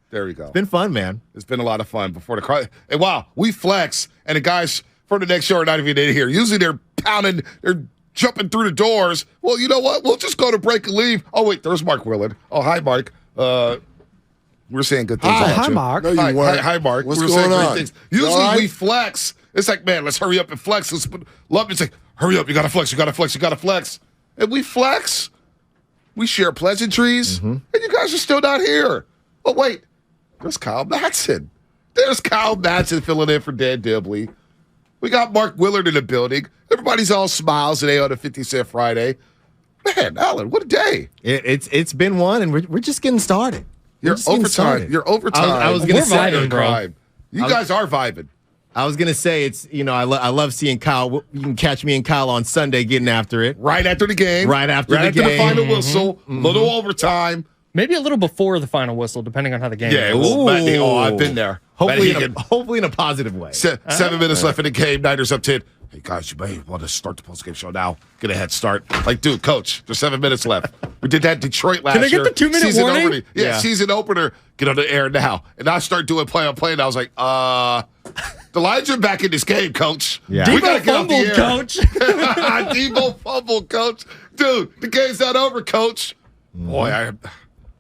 There you go. It's been fun, man. It's been a lot of fun before the crowd. And wow, we flex, and the guys for the next show are not even in here. Usually they're pounding, they're jumping through the doors. Well, you know what? We'll just go to break and leave. Oh, wait, there's Mark Willard. Oh, hi, Mark. We're saying good things about you. Hi, Mark. No, you weren't. Hi, Mark. What's We're going saying great on? things. Usually we flex. It's like, man, let's hurry up and flex. Love it's like, hurry up, you gotta flex, you gotta flex, you gotta flex. And we flex. We share pleasantries, and you guys are still not here. Oh, wait. There's Kyle Madsen. There's Kyle Madsen filling in for Dan Dibley. We got Mark Willard in the building. Everybody's all smiles today on a 50-cent Friday. Man, Alan, what a day. It's been one, and we're just getting started. You're overtime. You're overtime. I was gonna say, vibing, bro. You guys are vibing. I was gonna say it's I love seeing Kyle. You can catch me and Kyle on Sunday getting after it. Right after the game. Right after the the game. final whistle. Little overtime. Maybe a little before the final whistle, depending on how the game Yeah, goes. I've been there. Hopefully in a positive way. 7 minutes left in the game. Niners up 10. Hey, guys, you may want to start the postgame show now. Get a head start. Like, dude, coach, there's 7 minutes left. We did that in Detroit last year. Can I get the 2-minute season warning? Opener. Yeah, season opener. Get on the air now. And I start doing play-on-play, and I was like, the Lions are back in this game, coach. Yeah. We got to Debo get off the fumbled, air. coach. Debo fumbled, coach. Dude, the game's not over, coach. Boy,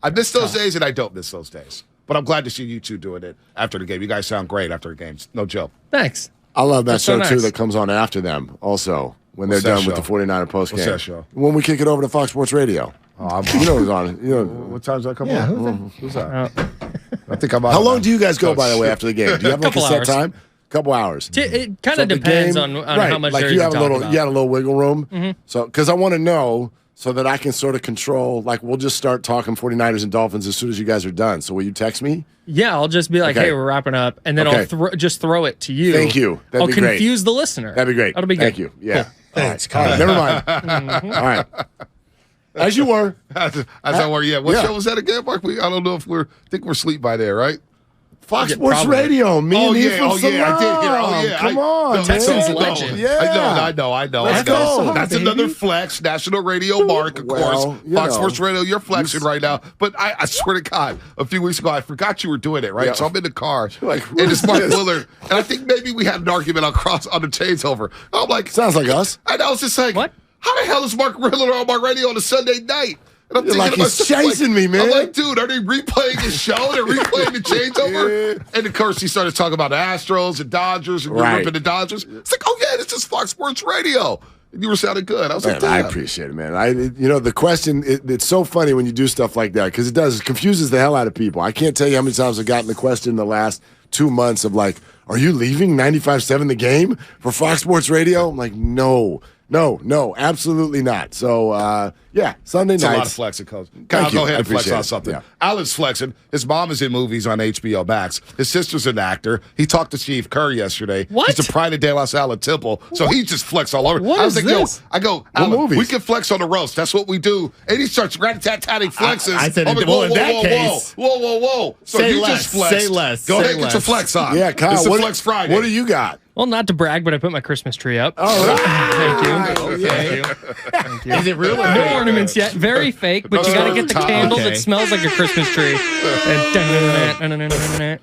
I miss those days, and I don't miss those days. But I'm glad to see you two doing it after the game. You guys sound great after the games. No joke. Thanks. I love that That's show, so too, nice. that comes on after them also when What's they're that done with the show? 49er postgame. What's that show? When we kick it over to Fox Sports Radio. You know who's on it. You know. What time does that come Yeah, on? Who's that? I think I'm out. How of long that. do you guys go, by the way, shit. after the game? Do you have like a Couple set hours. time? Couple hours. It kind So of the depends game- on right, how much like there you is have to a talk little, about. you got a little wiggle room. So, because I want to know so that I can sort of control. Like, we'll just start talking 49ers and Dolphins as soon as you guys are done. So, will you text me? Yeah, I'll just be like, Okay. hey, we're wrapping up, and then Okay. I'll just throw it to you. Thank you. That'd I'll be great. confuse the listener. That'd be great. That'll be good. Thank you. Yeah. Cool. Thanks, Kyle. Never mind. All right. As you were. As I were, yeah. What Yeah. show was that again, Mark? I don't know if I think we're asleep by there, right? Fox Yeah, Sports probably. Radio. Me and you from I did hear. Oh, yeah. Come on, man. Texans legend. Yeah. I know. Let's go. That's baby. another flex. National radio mark, of Well, course. you Fox know. Sports Radio, you're flexing right now. But I swear to God, a few weeks ago, I forgot you were doing it, right? Yeah. So I'm in the car, like, and it's Mark what's this? Willard. And I think maybe we had an argument on the changeover. I'm like, Sounds like us. and I was just like, What? How the hell is Mark Willard on my radio on a Sunday night? And I'm You're thinking like, to he's myself, chasing me, man. I'm like, dude, are they replaying his show? They're replaying the changeover? Yeah. And of course, he started talking about the Astros and Dodgers and Right. ripping the Dodgers. It's like, oh, yeah, this is Fox Sports Radio. And you were sounding good. I was like, Man, I damn. appreciate it, man. The question, it's so funny when you do stuff like that because it confuses the hell out of people. I can't tell you how many times I've gotten the question in the last 2 months of like, are you leaving 95.7 The Game for Fox Sports Radio? I'm like, no, absolutely not. So, yeah, Sunday It's a lot of nights. flexing, Coach. Thank Kyle, you. go ahead I and flex appreciate on it. something. Yeah. Alan's flexing. His mom is in movies on HBO Max. His sister's an actor. He talked to Steve Kerr yesterday. What? He's the pride of De La Salle Temple. So he just flexed all over. What I was is like, this? Alan, movies? we can flex on the roast. That's what we do. And he starts rat-a-tat-tatting flexes. I said, I'm like, well, in that case- whoa. So Say you less, just flexed. say less, Go say ahead, get your less. flex on. Yeah, Kyle, It's a what, Flex Friday. what do you got? Well, not to brag, but I put my Christmas tree up. All right. Thank you. Okay. Thank you. Is it real or No fake? ornaments yet. Very fake, but you got to get the candle that smells like a Christmas tree.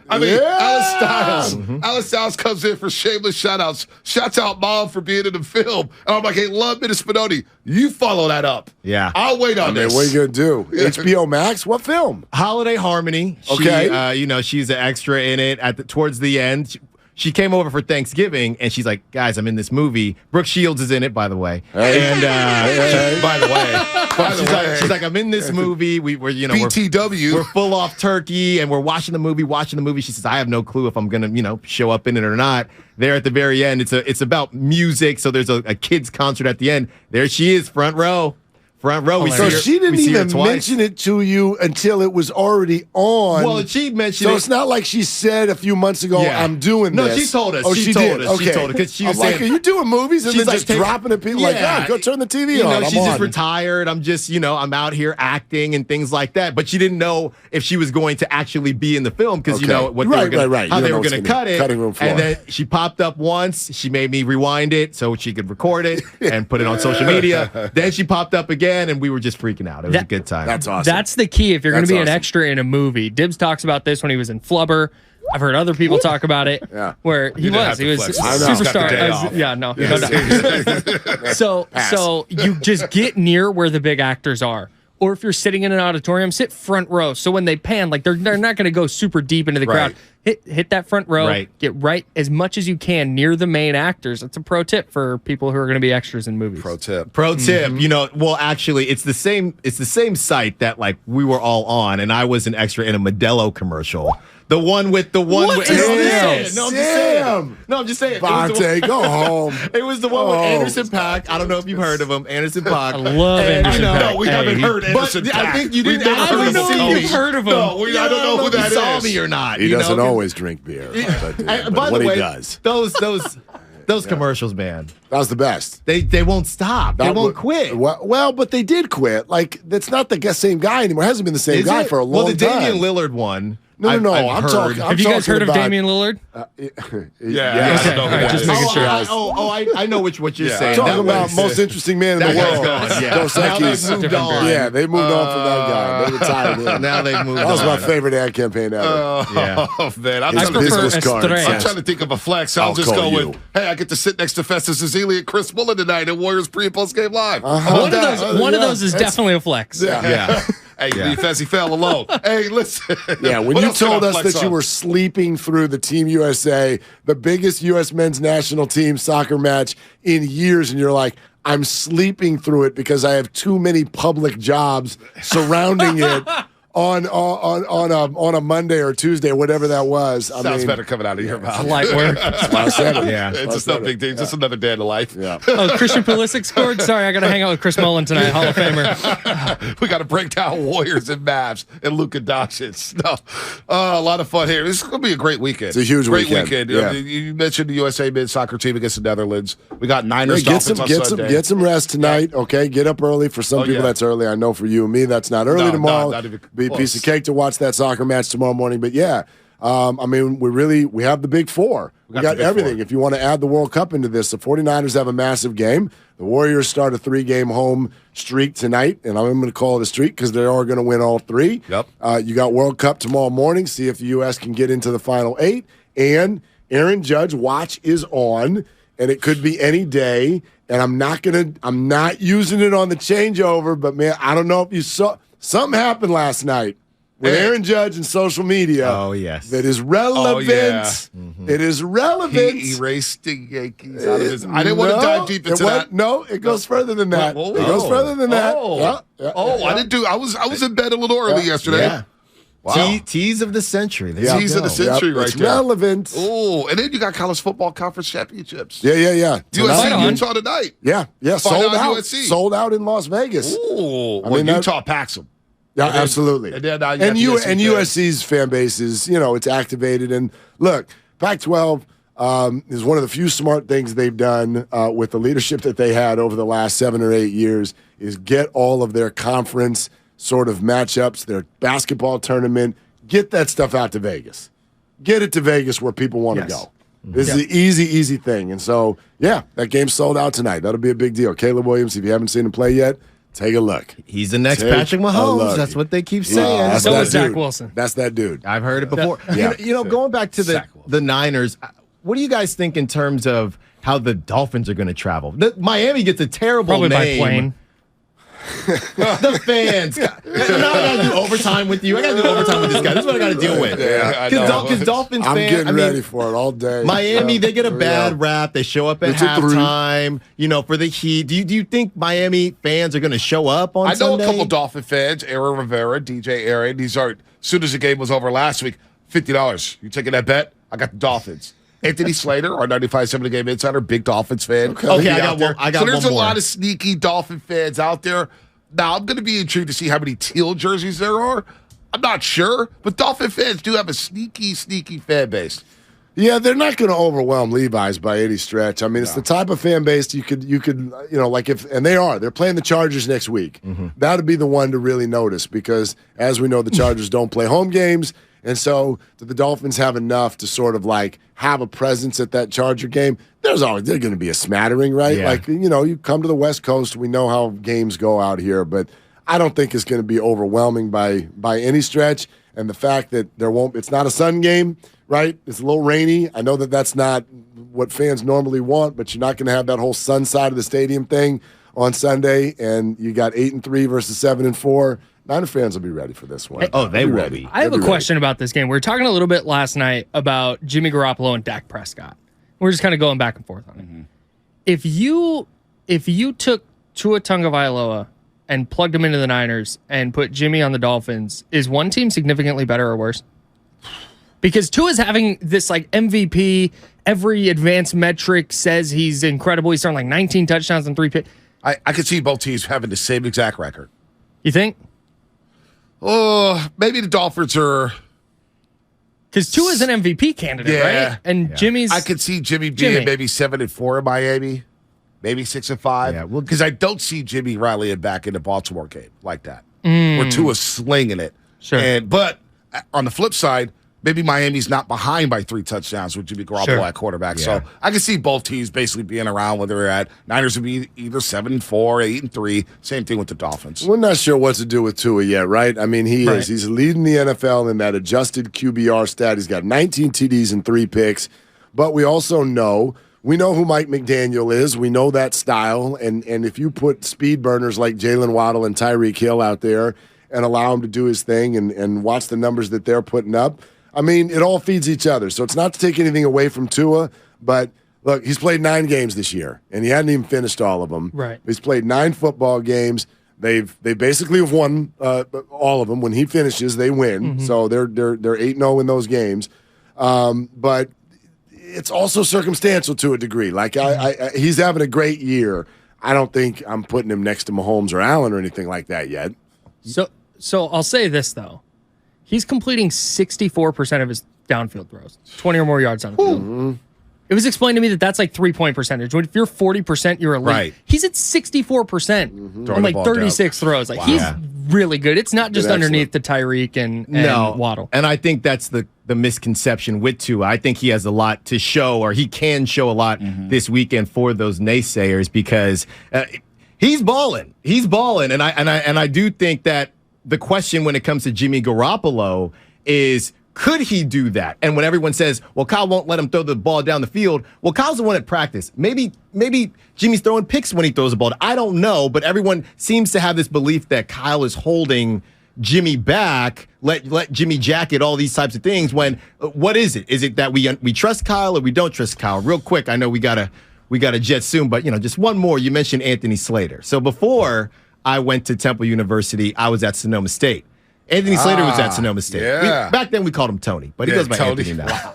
I mean, Yeah. Alice Styles. Alice Styles comes in for shameless shout-outs. Shouts out Mom for being in the film. And I'm like, hey, love Minute Spinoni. You follow that up. Yeah. I'll wait on Man, this. what are you going to do? HBO Max? What film? Holiday Harmony. Okay. She, she's an extra in it towards the end. She came over for Thanksgiving, and she's like, guys, I'm in this movie. Brooke Shields is in it, by the way. Hey. And By the way, she's like, I'm in this movie. We're BTW. we're full off turkey, and we're watching the movie. She says, I have no clue if I'm gonna, show up in it or not. There at the very end, it's about music. So there's a kids concert at the end. There she is, front row. We see So her, she didn't we see her even twice. mention it to you until it was already on. Well, she mentioned So it. it's not like she said a few months ago, Yeah. I'm doing No, this. she told us. Oh, She did. told us. She Okay. told us, 'cause she was I'm like, saying- are you doing movies and She's then like, just dropping it? People like, Yeah. go turn the TV on. I'm she's just on. retired. I'm just, I'm out here acting and things like that. But she didn't know if she was going to actually be in the film because Okay. what they Right, were gonna, right. how You they don't were know going to what's cut it. cutting room floor. And then she popped up once. She made me rewind it so she could record it and put it on social media. Then she popped up again. fan, and we were just freaking out. It was a good time. That's awesome. That's the key if you're going to be an awesome. extra in a movie. Dibbs talks about this when he was in Flubber. I've heard other people talk about it. Yeah. Where he was flex. I know. superstar. Yeah, no. So you just get near where the big actors are. Or if you're sitting in an auditorium, sit front row. So when they pan, like they're not going to go super deep into the crowd. Hit that front row. Right. Get right as much as you can near the main actors. That's a pro tip for people who are going to be extras in movies. Pro tip. You know, well, actually, it's the same site that like we were all on, and I was an extra in a Modelo commercial. The one with What is this? No, I'm just saying. No, I'm just saying. Vontae, go home. It was the one with Anderson .Paak. I don't know if you've heard of him. Anderson .Paak. I love And, Anderson you know, .Paak. No, we haven't heard Anderson But .Paak. I think you We've didn't never actually heard of see him. me. You've heard of him. No, I don't know who that if you saw is. me or not. He you doesn't know? always drink beer, but By what the way, he does. those commercials, man, That was the best. they won't stop. They won't quit. Well, but they did quit. Like, that's not the same guy anymore. It hasn't been the same Is guy it? for a long Well, the time. Damian Lillard one. No. I've I'm heard. talking. Have you guys heard of about, Damian Lillard? Yeah, I don't know who that just is. making sure. I know what you're Yeah. saying. Talking That about was- most interesting man in the that guy's world. gone, yeah. Dos Now they've Equis. moved on. Yeah, they moved on from that guy. They retired him. Now they've moved That was on. my favorite ad campaign ever. Yeah. Oh, man. I I'm trying to prefer business cards. Estrella. I'm trying to think of a flex. I'll just call go you. with, hey, I get to sit next to Festus Ezeli and Chris Mullin tonight at Warriors pre- and post-game live. One of those is definitely a flex. Yeah. Hey, leave Fezzi fell alone. Hey, listen. Yeah, when What you else can told I us flex that you on? were sleeping through the Team USA, the biggest U.S. men's national team soccer match in years, and you're like, I'm sleeping through it because I have too many public jobs surrounding it on a Monday or Tuesday, whatever that was. Sounds better coming out of your mouth. Light work. Yeah. It's just no big deal. Just another day in the life. Yeah. Oh, Christian Pulisic scored? Sorry, I got to hang out with Chris Mullin tonight, Hall of Famer. We got to break down Warriors and Mavs and Luka Doncic. No, a lot of fun here. This is going to be a great weekend. It's a huge great weekend. weekend. Yeah. You mentioned the USA men's soccer team against the Netherlands. We got Niners Dolphins on Sunday. Get some rest tonight, okay? Get up early. For some people, that's early. I know for you and me, that's not early tomorrow. not even Be a close. piece of cake to watch that soccer match tomorrow morning. But yeah, I mean, we have the big four. We got got the big everything. four. If you want to add the World Cup into this, the 49ers have a massive game. The Warriors start a 3-game home streak tonight, and I'm going to call it a streak because they are going to win all three. Yep. You got World Cup tomorrow morning. See if the U.S. can get into the final 8. And Aaron Judge watch is on, and it could be any day. And I'm not using it on the changeover, but man, I don't know if you saw something happened last night with Hey. Aaron Judge and social media. Oh, yes. That is relevant. yeah. It is relevant. He erased the Yankees out of his. I didn't want to dive deep into that. No, it goes further than that. Oh. It goes further than that. Oh, Yeah, I didn't do. I was in bed a little early yesterday. Yeah. Wow. Tease of the century. There you Tease of go. the century right it's there. relevant. Oh, and then you got college football conference championships. Yeah. Fight USC on. Utah tonight. Yeah. Fight Sold on out. USC. Sold out in Las Vegas. Ooh, I well, mean, that- Utah packs them. Yeah, And then- absolutely. and then, you got the USC and fans. USC's fan base is, it's activated. And look, Pac-12 is one of the few smart things they've done with the leadership that they had over the last 7 or 8 years is get all of their conference sort of matchups, their basketball tournament, get that stuff out to Vegas. Get it to Vegas where people want to Yes. go. This is an easy thing. And so, yeah, that game's sold out tonight. That'll be a big deal. Caleb Williams, if you haven't seen him play yet, take a look. He's the next Take Patrick a Mahomes. look. That's what they keep saying. That's So that is Zach dude. Wilson. That's that dude. I've heard it before. Yeah. Going back to Zach Wilson. the Niners, what do you guys think in terms of how the Dolphins are going to travel? Miami gets a terrible Probably by name. plane. The fans. Now I got to do overtime with you. I got to do overtime with this guy. This is what I got to deal with. Yeah, I know. Because Dolphins I'm fans, getting ready for it all day. Miami, they get a Here we bad go. rap. They show up at It's a 3. halftime, for the Heat. Do you think Miami fans are going to show up on I know Sunday? a couple Dolphin fans, Aaron Rivera, DJ Aaron. These are, as soon as the game was over last week, $50. You taking that bet? I got the Dolphins. Anthony Slater, our 95.7 The Game Insider, big Dolphins fan. Okay. Okay, He'll be I got out there. one- I got So there's one a more. lot of sneaky Dolphin fans out there. Now, I'm going to be intrigued to see how many teal jerseys there are. I'm not sure, but Dolphin fans do have a sneaky fan base. Yeah, they're not going to overwhelm Levi's by any stretch. I mean, it's the type of fan base you could, like they're playing the Chargers next week. That'd be the one to really notice because, as we know, the Chargers don't play home games, And so do the Dolphins have enough to sort of like have a presence at that Charger game? There's going to be a smattering, right? Yeah. Like, you come to the West Coast, we know how games go out here, but I don't think it's going to be overwhelming by any stretch. And the fact that it's not a sun game, right? It's a little rainy. I know that that's not what fans normally want, but you're not going to have that whole sun side of the stadium thing on Sunday. And you got 8-3 versus 7-4. Niner fans will be ready for this one. Oh, they will be. I have a question about this game. We were talking a little bit last night about Jimmy Garoppolo and Dak Prescott. We're just kind of going back and forth on it. If you took Tua Tagovailoa and plugged him into the Niners and put Jimmy on the Dolphins, is one team significantly better or worse? Because Tua's having this like MVP, every advanced metric says he's incredible. He's throwing like 19 touchdowns and 3 picks. I could see both teams having the same exact record. You think? Oh, maybe the Dolphins are. Because Tua's an MVP candidate, right? And Jimmy's. I could see Jimmy being maybe 7-4 in Miami, maybe 6-5. Yeah, because I don't see Jimmy rallying back in the Baltimore game like that, where Tua's slinging it. Sure. But on the flip side, maybe Miami's not behind by 3 touchdowns with Jimmy Garoppolo at quarterback. Yeah. So I can see both teams basically being around where they're at. Niners would be either 7-4, 8-3. Same thing with the Dolphins. We're not sure what to do with Tua yet, right? I mean, he is. He's leading the NFL in that adjusted QBR stat. He's got 19 TDs and 3 picks. But we also know who Mike McDaniel is. We know that style. And if you put speed burners like Jalen Waddle and Tyreek Hill out there and allow him to do his thing and watch the numbers that they're putting up, I mean, it all feeds each other. So it's not to take anything away from Tua, but look, he's played 9 games this year, and he hadn't even finished all of them. Right. He's played 9 football games. They basically have won all of them. When he finishes, they win. So they're 8-0 in those games. But it's also circumstantial to a degree. Like he's having a great year. I don't think I'm putting him next to Mahomes or Allen or anything like that yet. So I'll say this though. He's completing 64% of his downfield throws, 20 or more yards on the field. It was explained to me that that's like 3-point percentage. If you're 40%, you're elite. Right. He's at 64% on like 36 throws. Like he's really good. It's not just underneath the Tyreek and Waddle. And I think that's the misconception with Tua. I think he has a lot to show, or he can show a lot this weekend for those naysayers because he's balling. He's balling, and I do think that the question when it comes to Jimmy Garoppolo is, could he do that? And when everyone says, well, Kyle won't let him throw the ball down the field, well, Kyle's the one at practice. Maybe Jimmy's throwing picks when he throws the ball. I don't know, but everyone seems to have this belief that Kyle is holding Jimmy back, let Jimmy jacket, all these types of things. When what is it? Is it that we trust Kyle or we don't trust Kyle? Real quick, I know we gotta jet soon, but just one more. You mentioned Anthony Slater. So before I went to Temple University, I was at Sonoma State. Anthony Slater was at Sonoma State. Yeah. Back then we called him Tony, but he goes by Tony. Anthony now. Wow.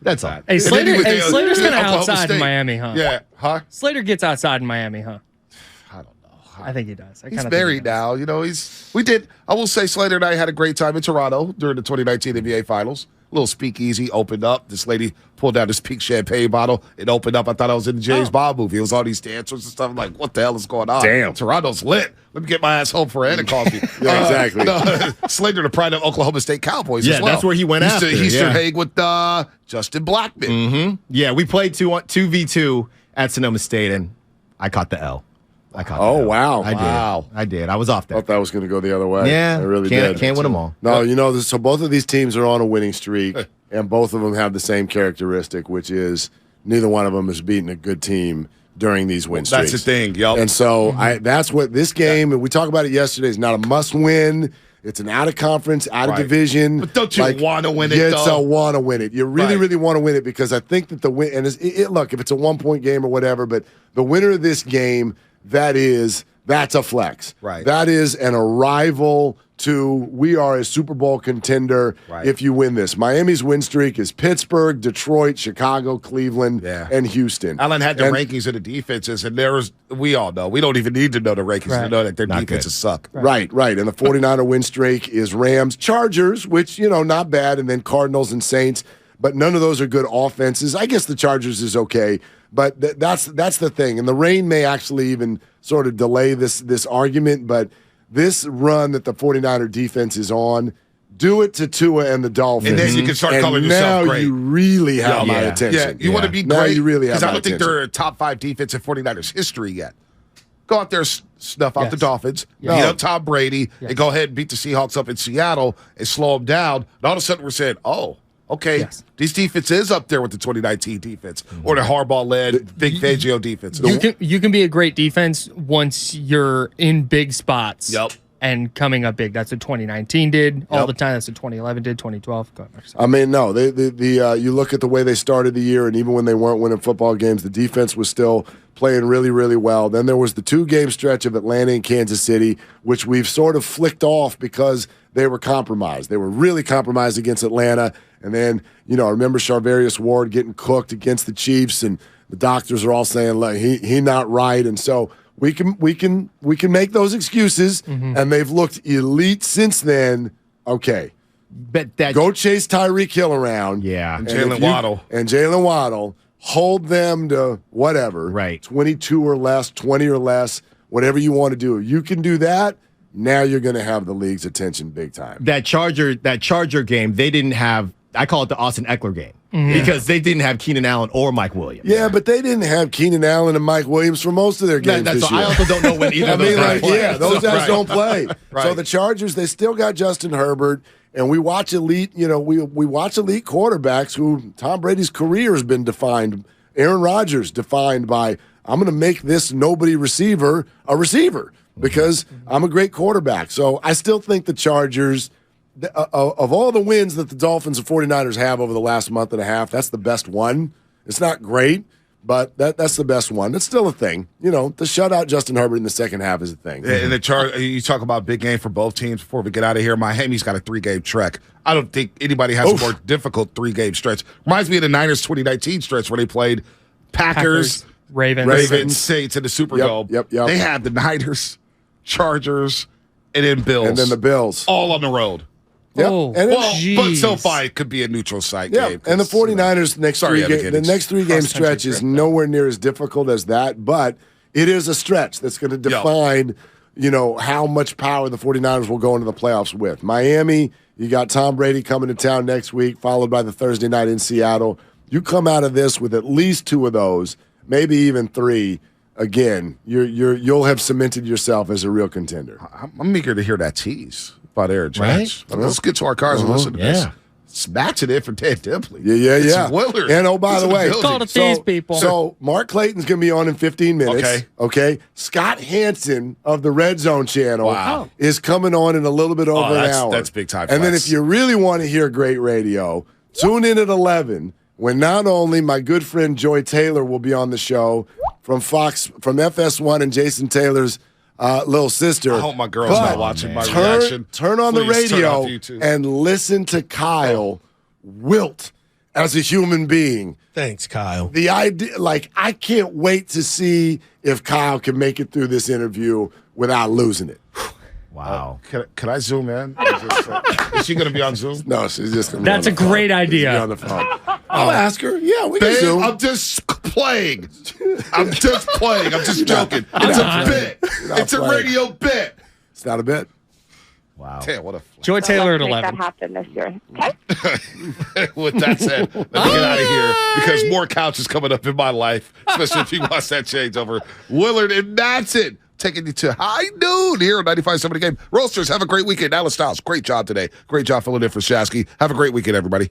That's all. Hey, Slater's kind of Oklahoma outside in State. Miami, huh? Yeah. Huh? Slater gets outside in Miami, huh? I don't know. I think he does. He's married now. I will say Slater and I had a great time in Toronto during the 2019 NBA Finals. A little speakeasy opened up. This lady pulled out this pink champagne bottle. It opened up. I thought I was in the James Bond movie. It was all these dancers and stuff. I'm like, what the hell is going on? Damn. Toronto's lit. Let me get my ass home for Anna coffee. Yeah, exactly. Slater, the pride of Oklahoma State Cowboys as well. that's where he went after. He used to hang with Justin Blackman. Yeah, we played 2v2 at Sonoma State, and I caught the L. Wow. I did. I was off I there. thought that was going to go the other way. Yeah, I really did. Can't win them all. No, so both of these teams are on a winning streak, and both of them have the same characteristic, which is neither one of them has beaten a good team during these win streaks. That's the thing, yup. And so that's what this game, and we talked about it yesterday, is not a must-win. It's an out-of-conference, out-of-division. But don't you want to win it, though? though? Yes, I want to win it. You really, really want to win it because I think that the win, and look, if it's a one-point game or whatever, but the winner of this game, that's a flex. Right. That is an arrival to we are a Super Bowl contender if you win this. Miami's win streak is Pittsburgh, Detroit, Chicago, Cleveland, and Houston. Allen had the rankings of the defenses, and we all know. We don't even need to know the rankings to know that their defenses suck. Right. And the 49er win streak is Rams, Chargers, which, not bad, and then Cardinals and Saints, but none of those are good offenses. I guess the Chargers is okay, but that's the thing. And the rain may actually even sort of delay this argument, but this run that the 49er defense is on, Do it to Tua and the Dolphins. And then you can start and calling yourself now great. you really have my Yeah. attention. Yeah, you want to be Now great. you really have Because I my don't think attention. they're a top 5 defense in 49ers history yet. Go out there, snuff out Yes. the Dolphins, Yeah. beat up Tom Brady, Yes. and go ahead and beat the Seahawks up in Seattle and slow them down. And all of a sudden we're saying, oh, okay, Yes. these defense is up there with the 2019 defense or the Harbaugh-led Big Fangio defense. You can be a great defense once you're in big spots. Yep. And coming up big. That's what 2019 did all Yep. the time. That's what 2011 did, 2012. Go ahead, I mean, no. You look at the way they started the year, and even when they weren't winning football games, the defense was still playing really, really well. Then there was the 2-game stretch of Atlanta and Kansas City, which we've sort of flicked off because they were compromised. They were really compromised against Atlanta. And then, I remember Charvarius Ward getting cooked against the Chiefs, and the doctors are all saying, like, he not right. And so we can make those excuses, and they've looked elite since then. Okay. But that Go chase Tyreek Hill around. Yeah. And if Jalen Waddle. And Jalen Waddle. Hold them to whatever. Right. 22 or less, 20 or less, whatever you want to do. You can do that. Now you're going to have the league's attention big time. that Charger game, they didn't have. I call it the Austin Eckler game because they didn't have Keenan Allen or Mike Williams. Yeah, but they didn't have Keenan Allen and Mike Williams for most of their games That's this I year. also don't know when either I of those mean, guys like, play. yeah, those guys Right. don't play. So Right. the Chargers, they still got Justin Herbert, and we watch elite. We watch elite quarterbacks who Tom Brady's career has been defined. Aaron Rodgers defined by I'm going to make this nobody receiver a receiver because I'm a great quarterback. So I still think the Chargers. Of all the wins that the Dolphins and 49ers have over the last month and a half, that's the best one. It's not great, but that's the best one. It's still a thing. The shutout Justin Herbert in the second half is a thing. And you talk about big game for both teams before we get out of here. Miami's got a 3-game trek. I don't think anybody has a more difficult 3-game stretch. Reminds me of the Niners 2019 stretch where they played Packers, Ravens. Saints in the Superdome. Yep. They had the Niners, Chargers, and then Bills. And then the Bills. all on the road. Yep. Oh, And it- Well, but Jeez. SoFi could be a neutral site Yeah, game. and the 49ers next Sorry, three Evan game, the Giddings. next 3-game Cross-country stretch is trip, nowhere near as difficult as that, but it is a stretch that's going to define, how much power the 49ers will go into the playoffs with. Miami, you got Tom Brady coming to town next week, followed by the Thursday night in Seattle. You come out of this with at least 2 of those, maybe even 3. Again, you'll have cemented yourself as a real contender. I'm eager to hear that tease about Aaron Judge. Let's get to our cars and listen to this. Smash it in for Ted Dipley. Yeah. It's Willard. And by He's the in way, building. Call it these people. So Mark Clayton's going to be on in 15 minutes. Okay. Scott Hansen of the Red Zone channel Wow. is coming on in a little bit over an hour. That's big time And then flex. if you really want to hear great radio, tune in at 11 when not only my good friend Joy Taylor will be on the show from FS1 and Jason Taylor's little sister. I hope my girl's not watching my reaction. Turn on the Please turn radio off YouTube. and listen to Kyle wilt as a human being. Thanks, Kyle. The idea, I can't wait to see if Kyle can make it through this interview without losing it. Wow. Can I zoom in? Is she going to be on Zoom? No, she's just going to be That's on a the phone. great She's idea. gonna be on the phone. I'll ask her. Yeah, we can Babe, zoom. I'm just playing. I'm just playing. I'm just joking. It's a bit. It's a playing. radio bit. It's not a bit. Wow. Damn, what a. Joy Taylor at Let's make 11. that happen this year. Okay. With that said, let me get out of here because more couches coming up in my life, especially if you watch that changeover. Willard, and that's it. Taking you to high noon here on 95.7 The Game. Roasters, have a great weekend. Alice Styles, great job today. Great job filling in for Shasky. Have a great weekend, everybody.